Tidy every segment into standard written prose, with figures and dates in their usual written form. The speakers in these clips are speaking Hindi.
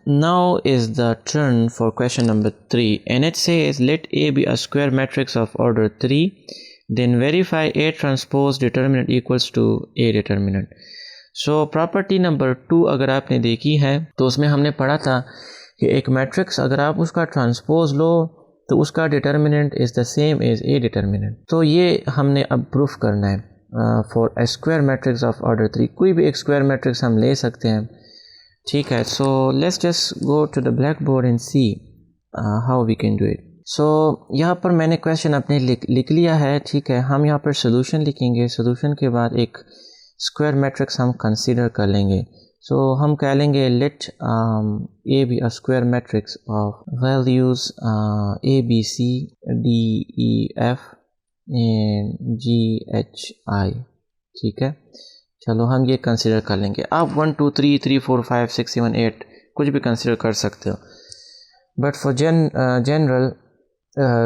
now is the turn for question number 3, and it says let A be a square matrix of order 3, then verify A transpose determinant equals to A determinant. So property number 2 अगर आपने देखी है तो उसमें हमने पढ़ा था कि एक मैट्रिक्स अगर आप उसका ट्रांसपोज लो तो उसका determinant is the same as A determinant. तो ये हमने अब प्रूफ करना है for a square matrix of order 3। कोई भी एक स्क्वायर मैट्रिक्स हम ले सकते हैं, ठीक है। So let's just go to the black board and see how we can do it. So यहाँ पर मैंने क्वेश्चन अपने लिख लिया है, ठीक है। हम यहाँ पर सोल्यूशन लिखेंगे, सोल्यूशन के बाद एक स्क्वायर मैट्रिक्स हम कंसीडर कर लेंगे। सो हम कह लेंगे let A be a square matrix of values A B C D E F and G H I, ठीक है। चलो हम ये कंसीडर कर लेंगे। आप 1 2 3 3 4 5 6 7 8 कुछ भी कंसीडर कर सकते हो, but for general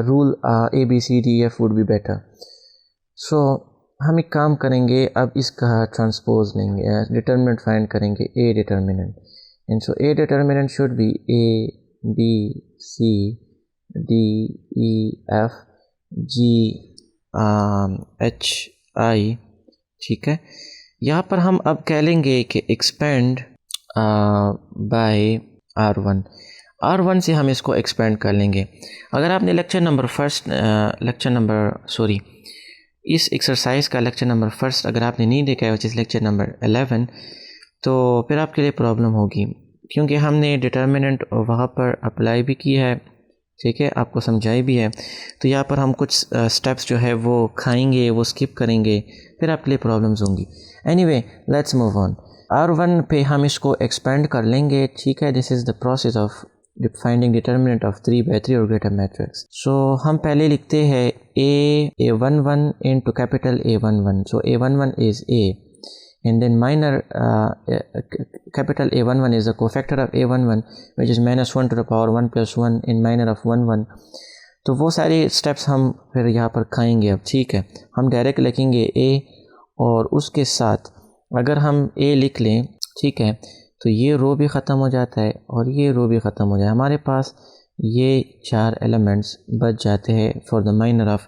rule A B C D F would be better. So हम एक काम करेंगे, अब इसका ट्रांसपोज लेंगे, डिटर्मिनेंट फाइंड करेंगे A determinant, and so A determinant should be A B C D E F G H I, ठीक है। यहाँ पर हम अब कह लेंगे कि एक्सपेंड बाय R1 से हम इसको एक्सपेंड कर लेंगे। अगर आपने इस एक्सरसाइज का लेक्चर नंबर फर्स्ट अगर आपने नहीं देखा है, विच इज़ लेक्चर नंबर 11, तो फिर आपके लिए प्रॉब्लम होगी, क्योंकि हमने डिटर्मिनेंट वहाँ पर अप्लाई भी की है, ठीक है, आपको समझाई भी है। तो यहाँ पर हम कुछ स्टेप्स जो है वो खाएंगे, वो स्किप करेंगे, फिर आपके लिए प्रॉब्लम्स होंगी। Anyway let's move on. R1 पे हम इसको एक्सपेंड कर लेंगे, ठीक है। This is the process of finding determinant of 3 by 3 और ग्रेटर मैट्रिक्स। सो हम पहले लिखते हैं A11 into capital A11, so A11 is A, and then minor capital A11 is the cofactor of A11, which is -1 to the power 1 plus 1 in minor of 1 1। तो वो सारे स्टेप्स हम फिर यहाँ पर खाएंगे अब, ठीक है। हम डायरेक्ट लिखेंगे A, और उसके साथ अगर हम A लिख लें, ठीक है, तो ये रो भी ख़त्म हो जाता है और ये रो भी ख़त्म हो जाए, हमारे पास ये 4 एलिमेंट्स बच जाते हैं for the minor of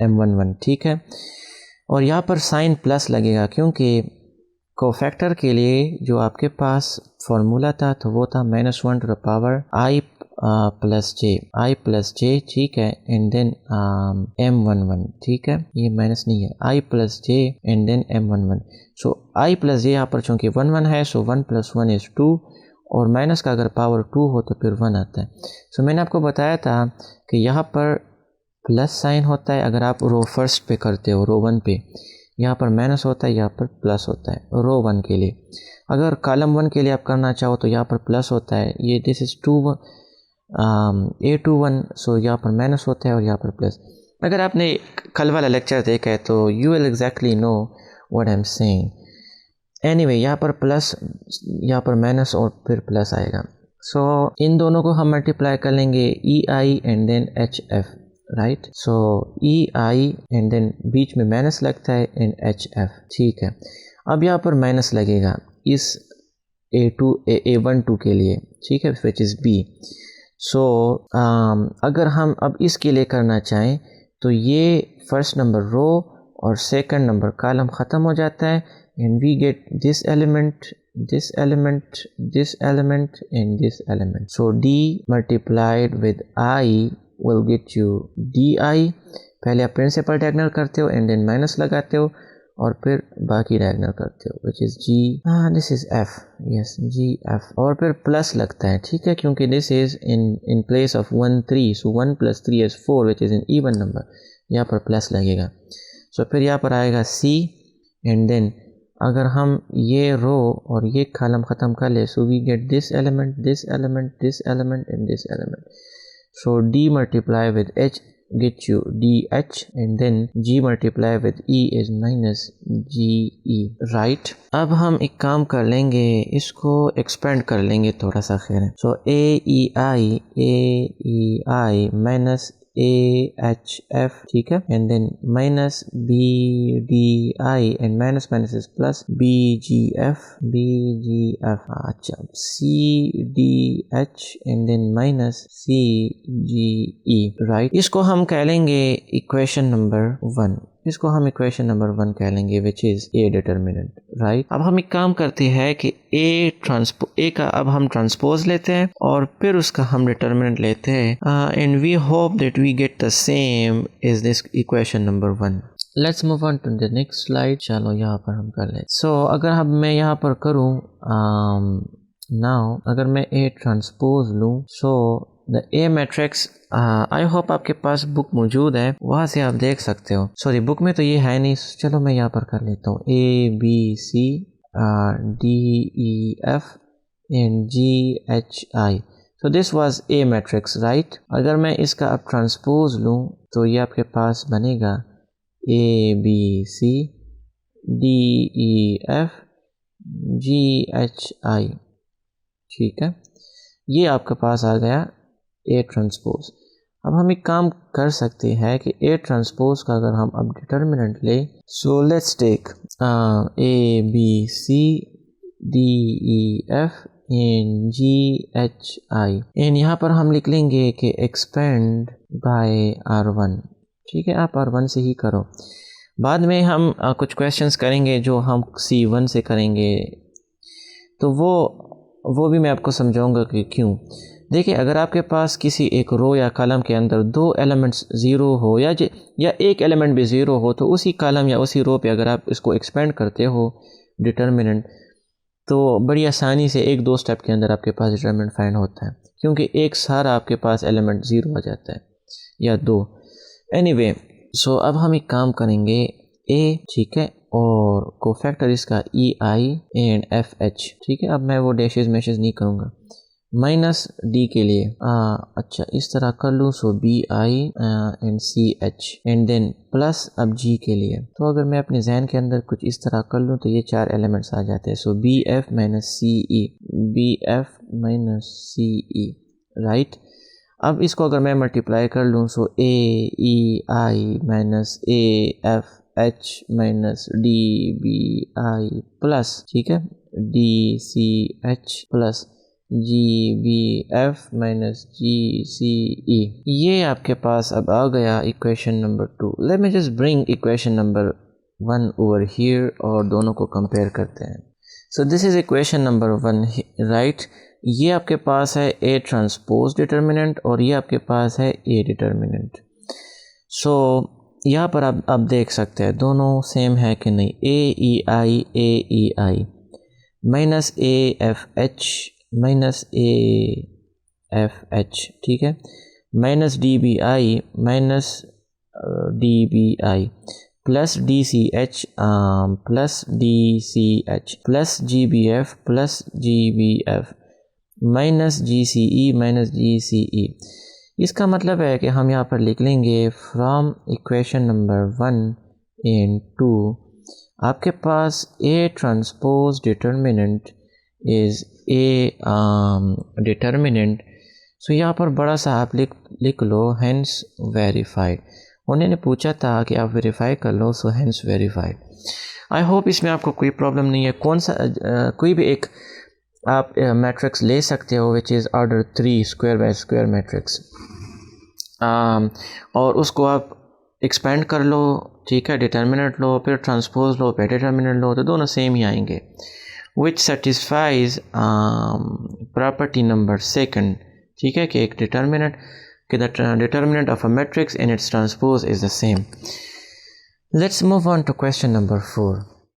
M11, ठीक है। और यहाँ पर साइन प्लस लगेगा, क्योंकि कोफैक्टर के लिए जो आपके पास फार्मूला था तो वो था -1 to the power I plus J, ठीक है, एंड देन M11, ठीक है, ये माइनस नहीं है, I plus J and then M11। So I plus J यहाँ पर चूँकि 1 1 है, सो 1 + 1 is 2, और माइनस का अगर पावर 2 हो तो फिर 1 आता है। सो मैंने आपको बताया था कि यहाँ पर प्लस साइन होता है अगर आप रो फर्स्ट पे करते हो, रो 1 पे यहाँ पर माइनस होता है, यहाँ पर प्लस होता है रो 1 के लिए। अगर कॉलम 1 के लिए आप करना चाहो तो यहाँ पर प्लस होता है, ये दिस इज़ A21, सो यहाँ पर माइनस होता है और यहाँ पर प्लस। अगर आपने कल वाला लेक्चर देखा है तो you will exactly know what I am saying. Anyway यहाँ पर प्लस, यहाँ पर माइनस और फिर प्लस आएगा। सो इन दोनों को हम मल्टीप्लाई कर लेंगे EI and then HF, right. So EI and then बीच में माइनस लगता है एंड HF, ठीक है। अब यहाँ पर माइनस लगेगा इस A12 के लिए, ठीक है, विच इज़ B। सो अगर हम अब इसके लिए करना चाहें तो ये फर्स्ट नंबर रो और सेकंड नंबर कॉलम ख़त्म हो जाता है, and we get this element, this element, this element and this element. So D multiplied with I will get you DI। पहले आप प्रिंसिपल डायगोनल करते हो एंड देन माइनस लगाते हो और फिर बाकी डायगोनल करते हो, which is G, this is F, yes GF, और फिर प्लस लगता है, ठीक है, क्योंकि this is in place of 1 3, so 1 + 3 is 4, which is an even number, यहाँ पर प्लस लगेगा। सो फिर यहाँ पर आएगा C, एंड देन अगर हम ये रो और ये कॉलम ख़त्म कर ले, so we get this element, this element, this element and this element. So D multiply with H get you DH, and then G multiply with E is -GE, right। अब हम एक काम कर लेंगे, इसको एक्सपेंड कर लेंगे थोड़ा सा, खैर है। सो AEI minus AHF, ठीक है, and then minus BDI and minus minus is plus BGF, अच्छा CDH and then minus CGE, right. इसको हम कह लेंगे इक्वेशन नंबर 1, इसको हम इक्वेशन नंबर 1 कह लेंगे which is a determinant, right. अब हम एक काम करते हैं कि ए का अब हम ट्रांसपोज लेते हैं और फिर उसका हम डिटर्मिनेंट लेते हैं and we hope that we get the same is this equation number 1। Let's move on to the next slide. चलो यहाँ पर हम कर लें। सो अगर अब मैं यहाँ पर करूँ नाउ, अगर मैं ए ट्रांसपोज लूँ, so the A matrix, I hope आपके पास बुक मौजूद है, वहाँ से आप देख सकते हो। सॉरी, बुक में तो ये है नहीं, चलो मैं यहाँ पर कर लेता हूँ ABCDEF and GHI। So this was a matrix, right. अगर मैं इसका अब ट्रांसपोज लूँ तो ये आपके पास बनेगा ABCDEF GHI, ठीक है। ये आपके पास आ गया ए ट्रांसपोज। अब हम एक काम कर सकते हैं कि ए ट्रांसपोज का अगर हम अब डिटर्मिनेंट ले, so let's take ABCDEF and GHI and यहाँ पर हम लिख लेंगे कि एक्सपेंड बाय R1, ठीक है। आप R1 से ही करो, बाद में हम कुछ क्वेश्चंस करेंगे जो हम C1 से करेंगे, तो वो भी मैं आपको समझाऊंगा कि क्यों। देखिए, अगर आपके पास किसी एक रो या कॉलम के अंदर दो एलिमेंट्स ज़ीरो हो या एक एलिमेंट भी ज़ीरो हो, तो उसी कॉलम या उसी रो पे अगर आप इसको एक्सपेंड करते हो डिटर्मिनेंट, तो बड़ी आसानी से 1-2 स्टेप के अंदर आपके पास डिटर्मिनेंट फाइंड होता है, क्योंकि एक सारा आपके पास एलिमेंट ज़ीरो आ जाता है या 2। एनीवे, सो अब हम एक काम करेंगे ए, ठीक है, और कोफैक्टर इसका EI एंड FH, ठीक है। अब मैं वो डैशेज मैशेज नहीं करूँगा। माइनस D के लिए अच्छा इस तरह कर लूँ, so BI and CH and then plus अब G के लिए, तो अगर मैं अपने जहन के अंदर कुछ इस तरह कर लूँ तो ये 4 एलिमेंट्स आ जाते हैं। सो BF माइनस CE, राइट। अब इसको अगर मैं मल्टीप्लाई कर लूँ, सो AEI minus AFH minus DBI plus, ठीक है, DCH plus GBF minus GCE, ये आपके पास अब आ गया equation number 2। Let me just bring equation number 1 over here और दोनों को कंपेयर करते हैं। So this is equation number 1, right. ये आपके पास है ए ट्रांसपोज डिटर्मिनेंट और ये आपके पास है ए डिटर्मिनेंट। सो यहाँ पर आप देख सकते हैं दोनों सेम है कि नहीं। AEI minus AFH minus AFH, ठीक है, minus DBI minus DBI plus DCH plus DCH plus GBF plus GBF minus GCE minus GCE। इसका मतलब है कि हम यहाँ पर लिख लेंगे फ्रॉम इक्वेशन नंबर 1 एंड 2 आपके पास A transpose determinant is A determinant. So यहाँ पर बड़ा सा आप लिख लो हेंस वेरीफाइड। उन्होंने पूछा था कि आप वेरीफाई कर लो, so hence verified. I hope इसमें आपको कोई प्रॉब्लम नहीं है। कौन सा कोई भी एक आप मैट्रिक्स ले सकते हो which is order 3 square by square matrix, और उसको आप एक्सपेंड कर लो, ठीक है, डिटर्मिनेंट लो, फिर ट्रांसपोज लो, फिर डिटर्मिनेंट लो, तो दोनों सेम ही आएंगे। विच सेटिस्फाइज प्रॉपर्टी नंबर 2, ठीक है, कि एक डिटर्मिनेंट कि the determinant of a matrix and its transpose is the same. Let's move on to question number 4।